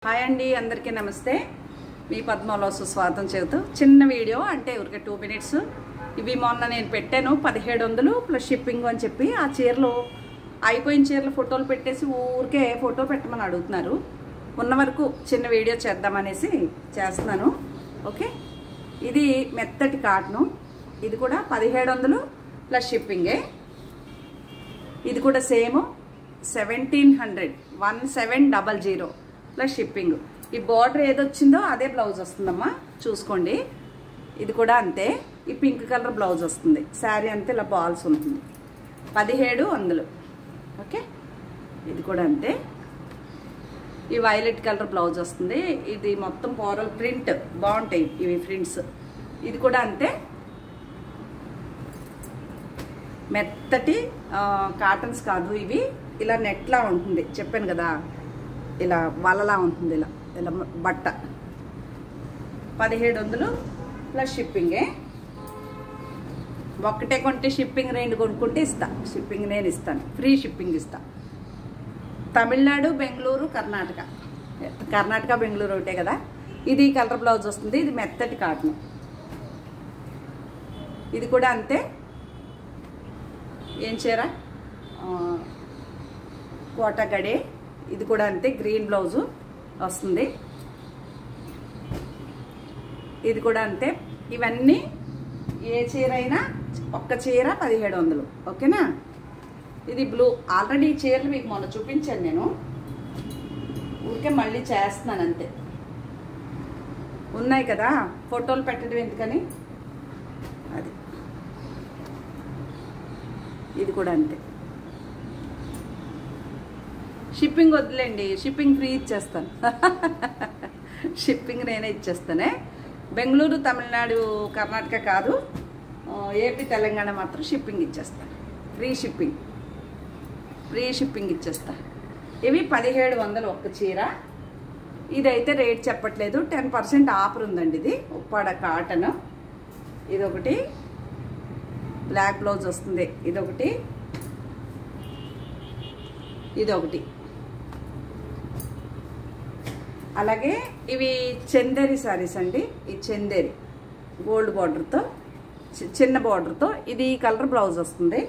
Hi అండి, అందరికీ నమస్తే. మీ పద్మలో సుస్వాగతం చెబుతూ చిన్న వీడియో అంటే ఊరికే 2 మినిట్స్. ఇవి మొన్న నేను పెట్టాను 1700 ప్లస్ షిప్పింగ్ అని చెప్పి. ఆ చీరలు అయిపోయిన చీరలు ఫోటోలు పెట్టేసి ఊరికే ఫోటో పెట్టమని అడుగుతున్నారు. ఉన్న వరకు చిన్న వీడియో చేద్దామనేసి చేస్తున్నాను. ఓకే, ఇది మెత్తటి కాటను. ఇది కూడా 1700 ప్లస్ షిప్పింగే. ఇది కూడా సేమ్ 1700 1700 ప్లస్ షిప్పింగ్. ఈ బార్డర్ ఏదొచ్చిందో అదే బ్లౌజ్ వస్తుందమ్మా, చూసుకోండి. ఇది కూడా అంతే. ఈ పింక్ కలర్ బ్లౌజ్ వస్తుంది. శారీ అంతే ఇలా బాల్స్ ఉంటుంది. 1700. ఓకే, ఇది కూడా అంతే. ఈ వైలెట్ కలర్ బ్లౌజ్ వస్తుంది. ఇది మొత్తం పోరల్ ప్రింట్ బాగుంటాయి ఇవి ప్రింట్స్. ఇది కూడా అంతే. మెత్తటి కాటన్స్ కాదు ఇవి, ఇలా నెట్లా ఉంటుంది. చెప్పాను కదా, ఇలా వలలా ఉంటుంది. ఇలా ఇలా బట్ట 1700 ప్లస్ షిప్పింగే. ఒక్కటే కొంటే షిప్పింగ్ 2 కొనుక్కుంటే ఇస్తా. షిప్పింగ్ నేను ఇస్తాను, ఫ్రీ షిప్పింగ్ ఇస్తా. తమిళనాడు, బెంగళూరు, కర్ణాటక బెంగళూరు ఒకటే కదా. ఇది కలర్ బ్లౌజ్ వస్తుంది. ఇది మెత్తటి కాటన్. ఇది కూడా అంతే. ఏం చీర, కోట గడే. ఇది కూడా అంతే, గ్రీన్ బ్లౌజు వస్తుంది. ఇది కూడా అంతే. ఇవన్నీ ఏ చీర అయినా ఒక్క చీర 1700. ఓకేనా. ఇది బ్లూ. ఆల్రెడీ ఈ చీరలు మీకు మొన్న చూపించాను నేను, ఊరికే మళ్ళీ చేస్తున్నాను అంతే. ఉన్నాయి కదా, ఫోటోలు పెట్టడం ఎందుకని. అది ఇది కూడా అంతే. షిప్పింగ్ వద్దులేండి, షిప్పింగ్ ఫ్రీ ఇచ్చేస్తాను. షిప్పింగ్ నేనే ఇచ్చేస్తానే. బెంగళూరు, తమిళనాడు, కర్ణాటక కాదు, ఏపీ, తెలంగాణ మాత్రం షిప్పింగ్ ఇచ్చేస్తాను. ఫ్రీ షిప్పింగ్ ఇచ్చేస్తా. ఇవి 1700 ఒక్క చీర. ఇదైతే రేట్ చెప్పట్లేదు, 10% ఆఫర్ ఉందండి. ఇది ఉప్పాడ కాటన్. ఇదొకటి బ్లాక్ బ్లౌజ్ వస్తుంది. ఇదొకటి. అలాగే ఇవి చందేరి శారీస్ అండి. ఈ చందేరి గోల్డ్ బార్డర్తో, చిన్న బార్డర్తో. ఇది కలర్ బ్లౌజ్ వస్తుంది.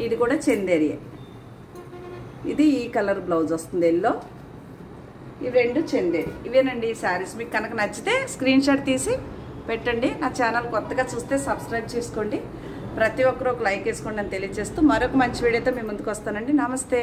ఇది కూడా చందేరియే. ఇది ఈ కలర్ బ్లౌజ్ వస్తుంది, ఎల్లో. ఇవి 2 చందేరి. ఇవేనండి ఈ శారీస్. మీకు కనుక నచ్చితే స్క్రీన్ షాట్ తీసి పెట్టండి. నా ఛానల్ కొత్తగా చూస్తే సబ్స్క్రైబ్ చేసుకోండి. ప్రతి ఒక్కరు ఒక లైక్ వేసుకోండి అని తెలియజేస్తూ మరొక మంచి వీడియోతో మీ ముందుకు వస్తానండి. నమస్తే.